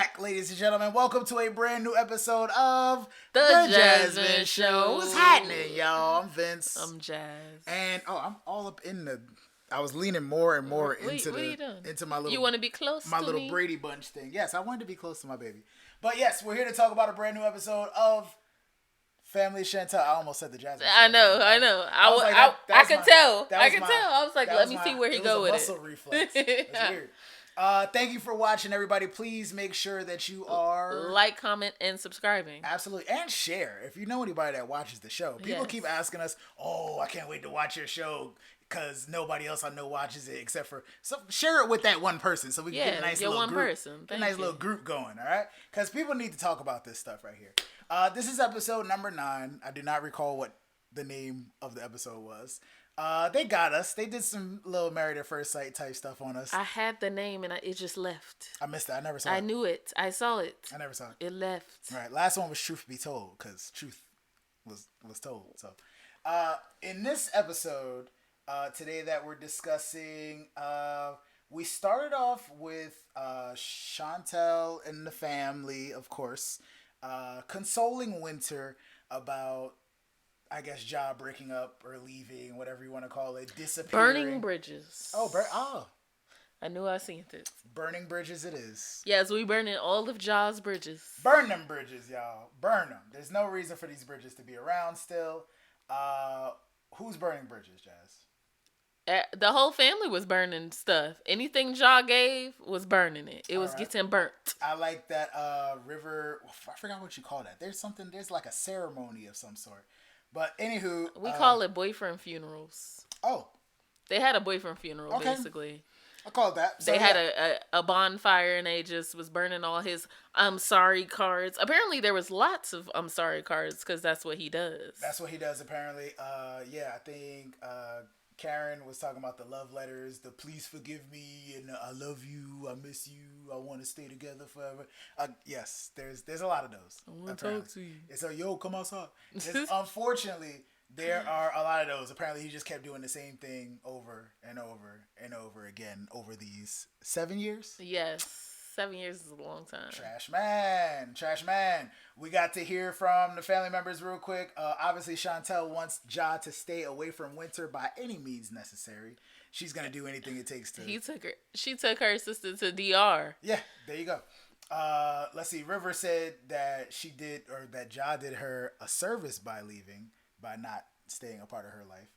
back, ladies and gentlemen. Welcome to a brand new episode of The Jasmyne Show. What's happening, y'all? I'm Vince. I'm Jazz. And I'm all up in the. I was leaning more and more into my little. You want to be close my to little me? Brady Bunch thing. Yes, I wanted to be close to my baby. But yes, we're here to talk about a brand new episode of Family Chantel. I almost said the Jasmyne Show. I know. I could tell. I was like, let me see where he go with it. Muscle reflex. It's weird. Thank you for watching, everybody. Please make sure that you are like, comment, and subscribing. Absolutely, and share. If you know anybody that watches the show, people keep asking us, "Oh, I can't wait to watch your show," because nobody else I know watches it except for. So share it with that one person so we can get a nice little group. Little group going. All right, because people need to talk about this stuff right here. This is episode number 9. I do not recall what the name of the episode was. They got us. They did some little Married at First Sight type stuff on us. I had the name and it just left. I missed it. I never saw it. I knew it. I saw it. I never saw it. It left. All right. Last one was Truth Be Told because truth was told. So, in this episode today that we're discussing, we started off with Chantel and the family, of course, consoling Winter about, I guess, Ja breaking up or leaving, whatever you want to call it, disappearing. Burning bridges. Oh. I knew I seen it. Burning bridges it is. Yes, we burning all of Ja's bridges. Burn them bridges, y'all. Burn them. There's no reason for these bridges to be around still. Who's burning bridges, Jazz? The whole family was burning stuff. Anything Ja gave was burning it. It was getting burnt. I like that river. I forgot what you call that. There's like a ceremony of some sort. But anywho, we call it boyfriend funerals. Oh, they had a boyfriend funeral basically. I call it that. So they had a bonfire and they just was burning all his "I'm sorry" cards. Apparently, there was lots of "I'm sorry" cards because that's what he does. That's what he does apparently. I think Karen was talking about the love letters, the "please forgive me" and "I love you, I miss you, I want to stay together forever." Yes, there's a lot of those. I want to talk to you. It's like, yo, come outside. Unfortunately, there are a lot of those. Apparently, he just kept doing the same thing over and over and over again over these 7 years. Yes. 7 years is a long time. Trash man. We got to hear from the family members real quick. Obviously, Chantel wants Ja to stay away from Winter by any means necessary. She's gonna do anything it takes to. She took her sister to DR. Yeah, there you go. Let's see. River said that that Ja did her a service by leaving, by not staying a part of her life.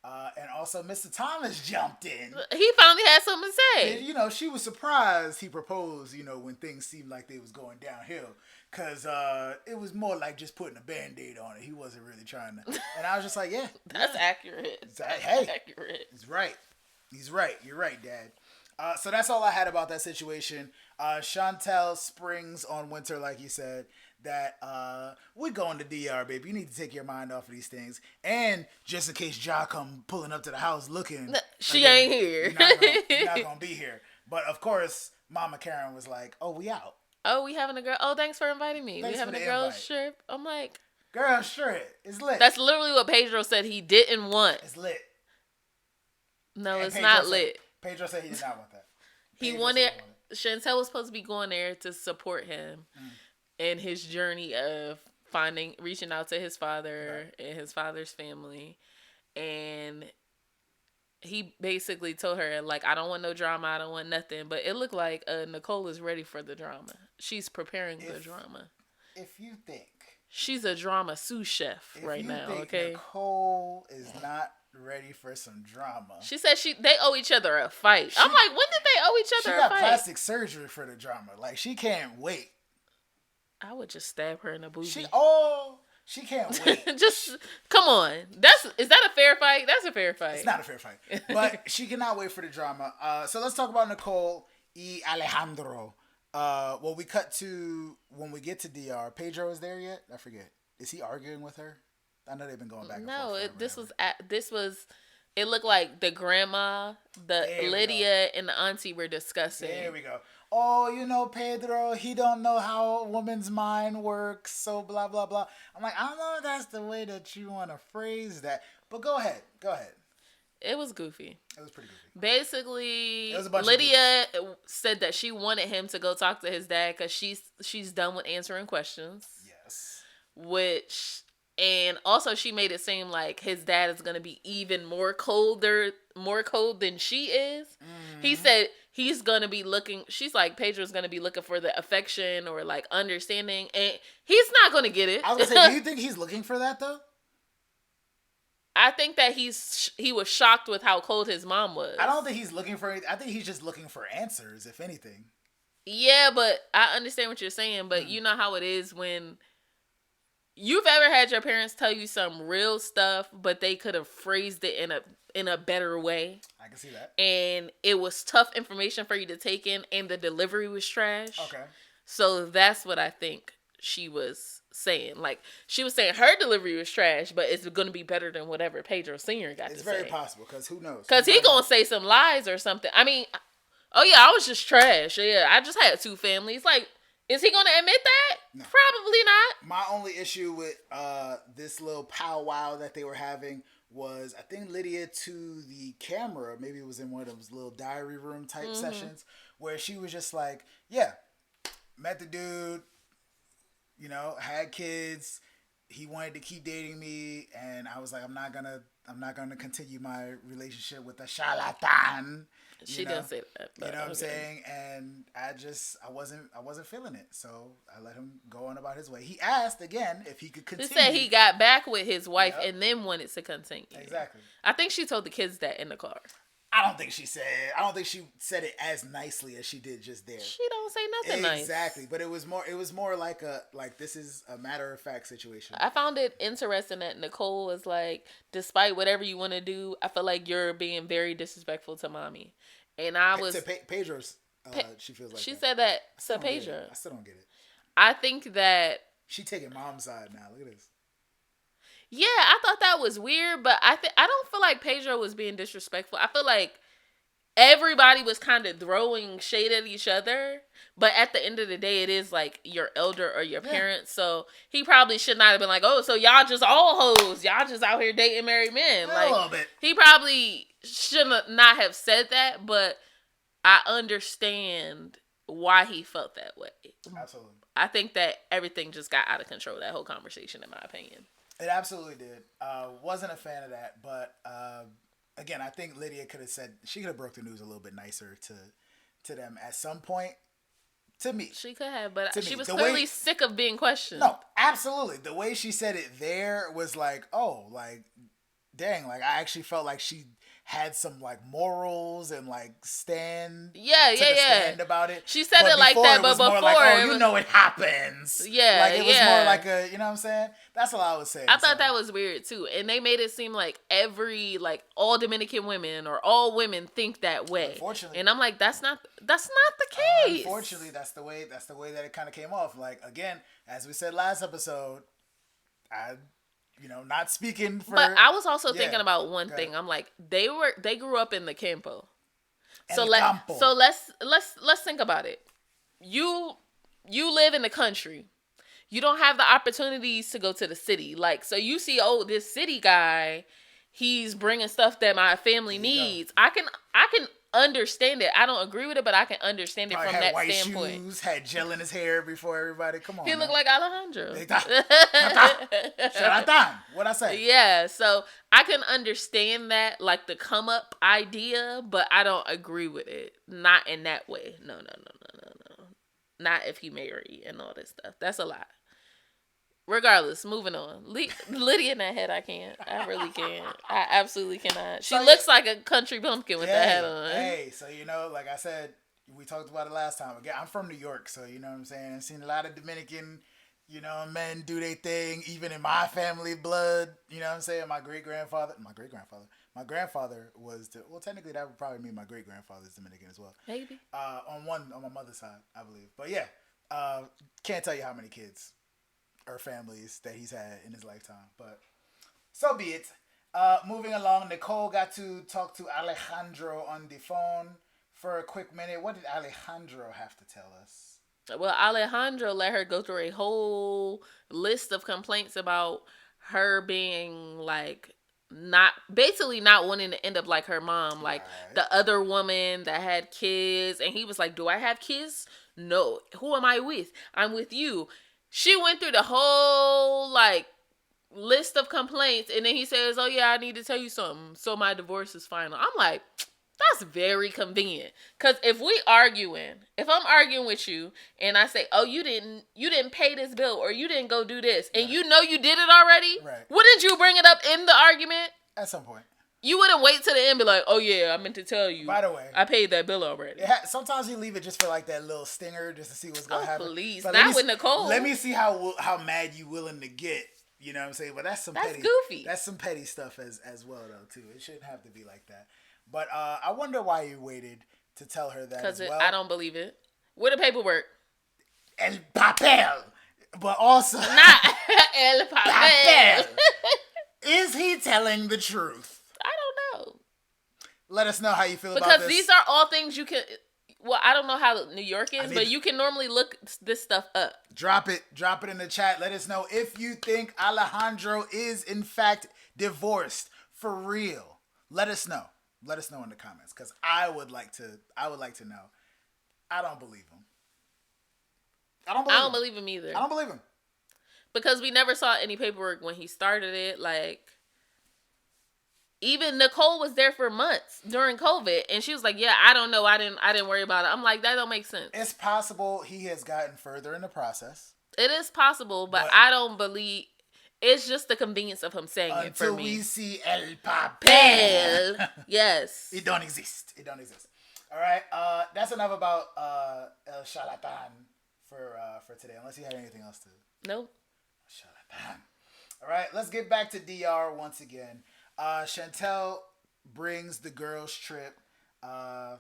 And also, Mr. Thomas jumped in. He finally had something to say. And, she was surprised he proposed, when things seemed like they was going downhill. Because it was more like just putting a Band-Aid on it. He wasn't really trying to. And I was just like, yeah. That's accurate. Accurate. He's right. You're right, Dad. So that's all I had about that situation. Chantel springs on Winter, like you said, that we're going to DR, baby. You need to take your mind off of these things. And just in case Ja come pulling up to the house looking. She ain't here. You're not going to be here. But, of course, Mama Karen was like, oh, we out. Oh, we having a girl. Oh, thanks for inviting me. Thanks we having a girls trip. I'm like. Girls trip. It's lit. That's literally what Pedro said he didn't want. It's lit. No, and it's Pedro not lit. Pedro said he did not want that. He wanted. Chantel was supposed to be going there to support him in his journey of reaching out to his father and his father's family. And he basically told her, like, I don't want no drama. I don't want nothing. But it looked like Nicole is ready for the drama. She's preparing the drama. If you think. She's a drama sous chef right now, okay? Nicole is not ready for some drama. She said they owe each other a fight. I'm like, when did they owe each other a fight? She got plastic surgery for the drama. Like, she can't wait. I would just stab her in the booty. She can't wait. Just come on. Is that a fair fight? That's a fair fight. It's not a fair fight. But she cannot wait for the drama. So let's talk about Nicole y Alejandro. We cut to when we get to DR. Pedro is there yet? I forget. Is he arguing with her? I know they've been going back and forth. No, this was. It looked like the grandma, Lydia, and the auntie were discussing. There we go. Oh, Pedro, he don't know how a woman's mind works, so blah, blah, blah. I'm like, I don't know if that's the way that you want to phrase that. But go ahead. It was goofy. It was pretty goofy. Basically, Lydia said that she wanted him to go talk to his dad because she's done with answering questions. Yes. And also she made it seem like his dad is gonna be even more cold than she is. Mm-hmm. He said he's gonna be looking. She's like, Pedro's gonna be looking for the affection or like understanding, and he's not gonna get it. I was gonna say, do you think he's looking for that though? I think that he was shocked with how cold his mom was. I don't think he's looking for it. I think he's just looking for answers, if anything. Yeah, but I understand what you're saying. But you know how it is when you've ever had your parents tell you some real stuff, but they could have phrased it in a better way. I can see that. And it was tough information for you to take in, and the delivery was trash. Okay. So that's what I think she was saying. Like, she was saying her delivery was trash, but it's going to be better than whatever Pedro Sr. got to say. It's very possible, because who knows? Because he going to say some lies or something. I mean, oh yeah, I was just trash. Yeah, I just had 2 families. Like, is he going to admit that? No. Probably not. My only issue with this little powwow that they were having was, I think Lydia to the camera, maybe it was in one of those little diary room type sessions, where she was just like, yeah, met the dude, you know, had kids. He wanted to keep dating me, and I was like, I'm not gonna continue my relationship with a charlatan. She didn't say that. You know what I'm saying? And I wasn't feeling it, so I let him go on about his way. He asked again if he could continue. He said he got back with his wife and then wanted to continue. Exactly. I think she told the kids that in the car. I don't think she said it as nicely as she did just there. She don't say nothing nice. Exactly, but it was more like this is a matter of fact situation. I found it interesting that Nicole was like, despite whatever you want to do, I feel like you're being very disrespectful to mommy. And I was to Pedro's. She feels like she said that to Pedro. I still don't get it. I think that she taking mom's side now. Look at this. Yeah, I thought that was weird, but I don't feel like Pedro was being disrespectful. I feel like everybody was kind of throwing shade at each other, but at the end of the day, it is like your elder or your parents. So he probably should not have been like, "Oh, so y'all just all hoes, y'all just out here dating married men." Like, a little bit. He probably should not have said that, but I understand why he felt that way. Absolutely. I think that everything just got out of control, that whole conversation, in my opinion. It absolutely did. Wasn't a fan of that, but again, I think Lydia could have broke the news a little bit nicer to them at some point. To me, she could have, but she was clearly sick of being questioned. No, absolutely. The way she said it there was like, oh, like, dang, like I actually felt like she had some like morals and like stand about it. She said it like that, but before like, oh, you know, it happens. Yeah, like it was more like a, you know what I'm saying? That's all I was saying. I thought that was weird too, and they made it seem like all Dominican women or all women think that way. Unfortunately, and I'm like, that's not the case. Unfortunately, that's the way that it kind of came off. Like, again, as we said last episode, not speaking for. But I was also thinking about one thing. I'm like, they grew up in the campo. So let's think about it. You live in the country. You don't have the opportunities to go to the city. Like, so you see, this city guy, he's bringing stuff that my family needs. I can understand it. I don't agree with it, but I can understand it from that white standpoint. Shoes, had gel in his hair before everybody. Come on, he looked like Alejandro. What I say? Yeah, so I can understand that, like the come up idea, but I don't agree with it. Not in that way. No. Not if he married and all this stuff. That's a lot. Regardless, moving on. Lydia in that head, I can't. I really can't. I absolutely cannot. She looks like a country bumpkin with that hat on. Hey, so like I said, we talked about it last time. Again, I'm from New York, so you know what I'm saying? I've seen a lot of Dominican, men do their thing, even in my family blood. You know what I'm saying? My grandfather was, technically that would probably mean my great-grandfather's Dominican as well. Maybe. On my mother's side, I believe. But yeah, can't tell you how many kids or families that he's had in his lifetime, but so be it. Moving along, Nicole got to talk to Alejandro on the phone for a quick minute. What did Alejandro have to tell us? Well, Alejandro let her go through a whole list of complaints about her being like not wanting to end up like her mom, like the other woman that had kids. And he was like, do I have kids? No. Who am I with? I'm with you. She went through the whole like list of complaints, and then he says, oh yeah, I need to tell you something, so my divorce is final. I'm like, that's very convenient. Because if I'm arguing with you and I say, oh, you didn't pay this bill, or you didn't go do this, and you know you did it already, wouldn't you bring it up in the argument? At some point. You wouldn't wait till the end and be like, oh yeah, I meant to tell you. By the way, I paid that bill already. Sometimes you leave it just for like that little stinger, just to see what's going to happen. Please, not with Nicole. Let me see how mad you willing to get. You know what I'm saying? But that's goofy. That's some petty stuff as well, though, too. It shouldn't have to be like that. But I wonder why you waited to tell her that as well. Because I don't believe it. Where the paperwork? El papel. But also... Not el papel. Is he telling the truth? I don't know. Let us know how you feel about this. Because these are all things you can... Well, I don't know how New York is, but you can normally look this stuff up. Drop it in the chat. Let us know if you think Alejandro is in fact divorced for real. Let us know. Let us know in the comments, because I would like to know. I don't believe him. I don't believe him either. I don't believe him. Because we never saw any paperwork when he started it. Like, even Nicole was there for months during COVID, and she was like, yeah, I don't know. I didn't worry about it. I'm like, that don't make sense. It's possible he has gotten further in the process. It is possible, but I don't believe... It's just the convenience of him saying it for me. Until we see el papel. Yes. It don't exist. All right. That's enough about El Charlatan for today. Unless you had anything else to... Nope. Charlatan. All right. Let's get back to DR once again. Chantel brings the girls trip, the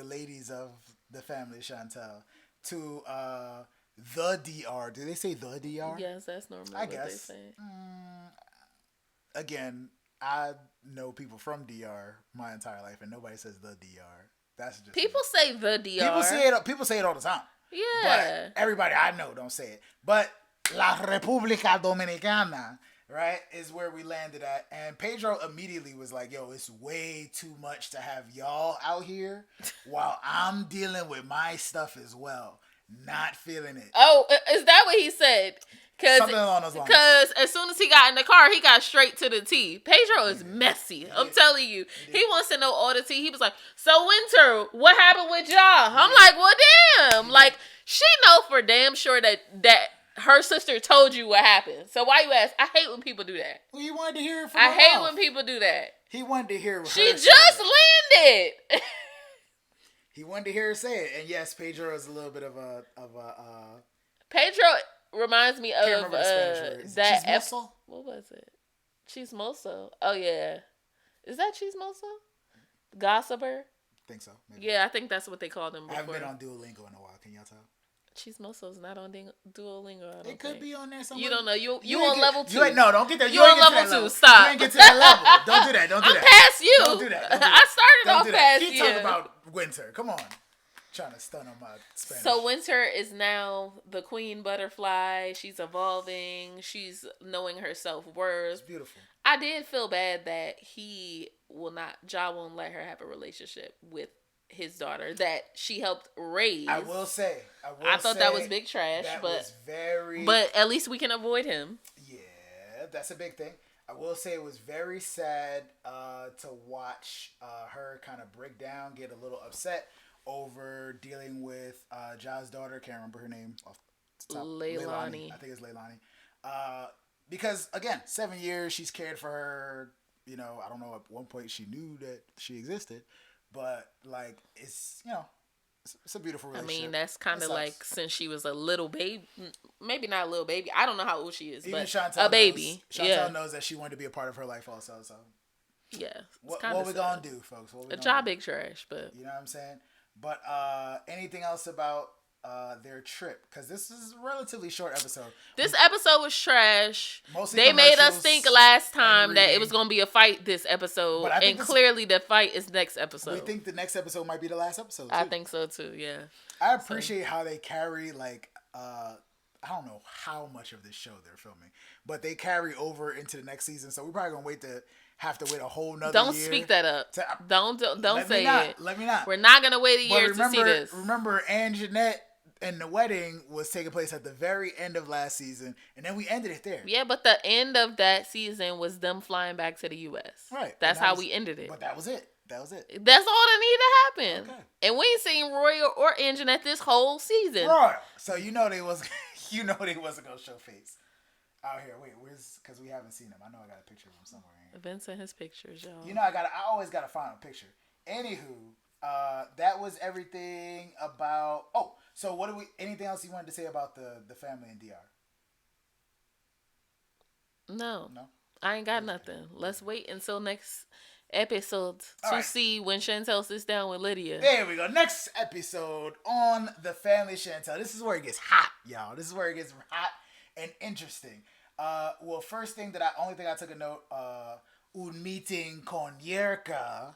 ladies of the family Chantel, to the DR. Do they say the DR? Yes, that's normally what they say. Again, I know people from DR my entire life, and nobody says the DR. That's just people say the DR. People say it all the time. Yeah, but everybody I know don't say it. But La República Dominicana, right, is where we landed at. And Pedro immediately was like, yo, it's way too much to have y'all out here while I'm dealing with my stuff as well. Not feeling it. Oh, is that what he said? Something along those lines. Because as soon as he got in the car, he got straight to the T. Pedro is messy. I'm telling you. He wants to know all the tea. He was like, so Winter, what happened with y'all? I'm like, well, damn. Like, she know for damn sure that her sister told you what happened. So why you ask? I hate when people do that. Well, you wanted to hear it from her hate when people do that. He wanted to hear she just landed. He wanted to hear her say it. And yes, Pedro is a little bit of a Pedro reminds me of that Chismoso? What was it? Chismoso. Oh yeah. Is that Chismoso? Gossiper? I think so. Maybe. Yeah, I think that's what they called him before. I haven't been on Duolingo in a while. Can y'all tell? Chismoso's not on Duolingo. It could be on there somewhere. You don't know. You on level 2. No, don't get there. You on level 2. Stop. You ain't get to that level. Don't do that. I'm past you. Don't do that. I started off past you. Keep talking about Winter. Come on. Trying to stun on my Spanish. So Winter is now the queen butterfly. She's evolving. She's knowing her self-worth. It's beautiful. I did feel bad that Ja won't let her have a relationship with his daughter that she helped raise. I will say. I thought that was big trash. But at least we can avoid him. Yeah, that's a big thing. I will say it was very sad to watch her kind of break down, get a little upset over dealing with Ja's daughter. Can't remember her name off the top. Leilani. I think it's Leilani. Because again, 7 years she's cared for her. You know, I don't know. At one point she knew that she existed, but like it's it's a beautiful relationship. I mean, that's kind of like since she was a little baby, maybe not a little baby. I don't know how old she is, even but Chantel a baby. Chantel knows that she wanted to be a part of her life also. So yeah, what we gonna do, folks? A job big trash, but you know what I'm saying. But anything else about their trip? Because this is a relatively short episode. This episode was trash. They made us think last time that it was going to be a fight this episode. And clearly the fight is next episode. We think the next episode might be the last episode, too. I think so, too, yeah. I appreciate how they carry, like, I don't know how much of this show they're filming, but they carry over into the next season. So we're probably gonna have to wait a whole nother Don't year. speak that up. Don't say it. Let me not. We're not gonna wait a year to see this. Remember, Anjanette and the wedding was taking place at the very end of last season, and then we ended it there. Yeah, but the end of that season was them flying back to the U.S. Right. That's how we ended it. But that was it. That's all that needed to happen. Okay. And we ain't seen Roy or Anjanette this whole season. Right. So they wasn't gonna show face out here. Wait, where's? Because we haven't seen him. I know I got a picture of him somewhere. Vince and his pictures, y'all. I always gotta find a picture. Anywho, that was everything about. Oh, so anything else you wanted to say about the family in DR? No, I ain't got nothing. Let's wait until next episode to see when Chantel sits down with Lydia. There we go. Next episode on the Family Chantel. This is where it gets hot, y'all. This is where it gets hot and interesting. Well, only thing I took a note, un meeting con Yerka,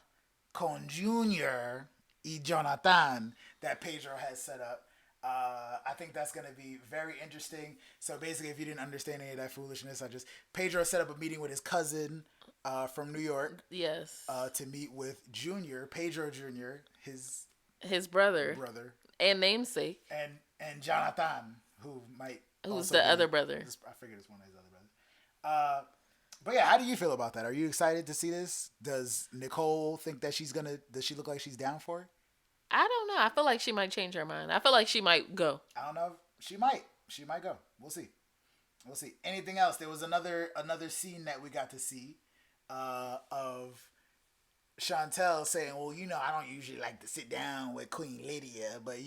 con Junior y Jonathan that Pedro has set up. I think that's going to be very interesting. So basically, if you didn't understand any of that foolishness, Pedro set up a meeting with his cousin from New York. Yes. To meet with Pedro Jr., his brother. And namesake. And Jonathan, who's the other brother. I figured it's one of his other brothers. But yeah, how do you feel about that? Are you excited to see this? Does Nicole think that does she look like she's down for it? I don't know. I feel like she might change her mind. I feel like she might go. I don't know. She might go. We'll see. Anything else? There was another scene that we got to see of Chantel saying, well, I don't usually like to sit down with Queen Lydia, but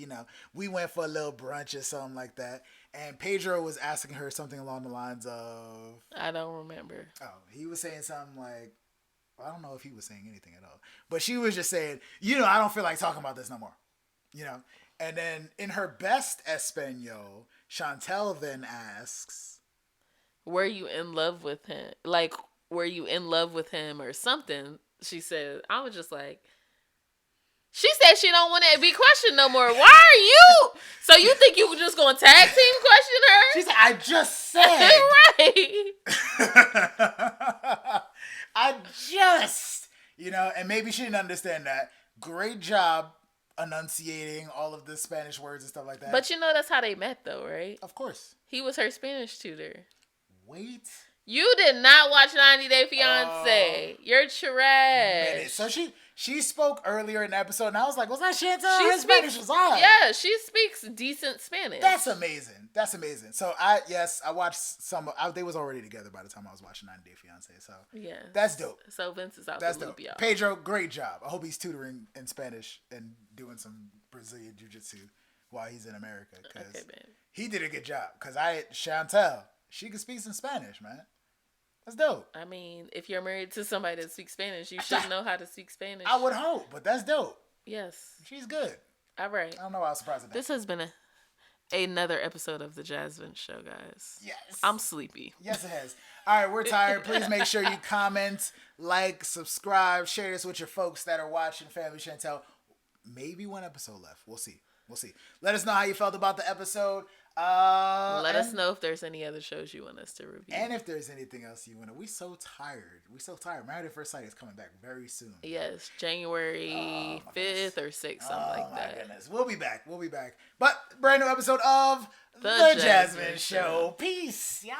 we went for a little brunch or something like that. And Pedro was asking her something along the lines of, I don't remember. Oh, he was saying something like, I don't know if he was saying anything at all, but she was just saying, I don't feel like talking about this no more, And then in her best Espanol, Chantel then asks, were you in love with him? Like, were you in love with him or something? She said, I was just like, she said she don't want to be questioned no more. Why are you? So you think you just going to tag team question her? She said, I just said. Right. I just, and maybe she didn't understand that. Great job enunciating all of the Spanish words and stuff like that. But that's how they met though, right? Of course. He was her Spanish tutor. Wait. You did not watch 90 Day Fiancé. You're trash. So she spoke earlier in the episode, and I was like, was that Chantel? Her Spanish was on. Yeah, she speaks decent Spanish. That's amazing. So I watched some. They was already together by the time I was watching 90 Day Fiancé. So yeah, that's dope. So Vince is out that's the loop, dope. y'all. Pedro, great job. I hope he's tutoring in Spanish and doing some Brazilian jiu-jitsu while he's in America. Because he did a good job. Because Chantel, she can speak some Spanish, man. That's dope. I mean, if you're married to somebody that speaks Spanish, you should know how to speak Spanish. I would hope, but that's dope. Yes. She's good. All right. I don't know why I was surprised at that. This has been another episode of the Jasmine Show, guys. Yes. I'm sleepy. Yes, it has. All right, we're tired. Please make sure you comment, like, subscribe, share this with your folks that are watching Family Chantel. Maybe one episode left. We'll see. Let us know how you felt about the episode. Let us know if there's any other shows you want us to review. And if there's anything else you want to. We're so tired. Married at First Sight is coming back very soon. Yes, January 5th or 6th, something like that. Oh, my goodness. We'll be back. But brand new episode of The Jasmine Show. Peace, y'all.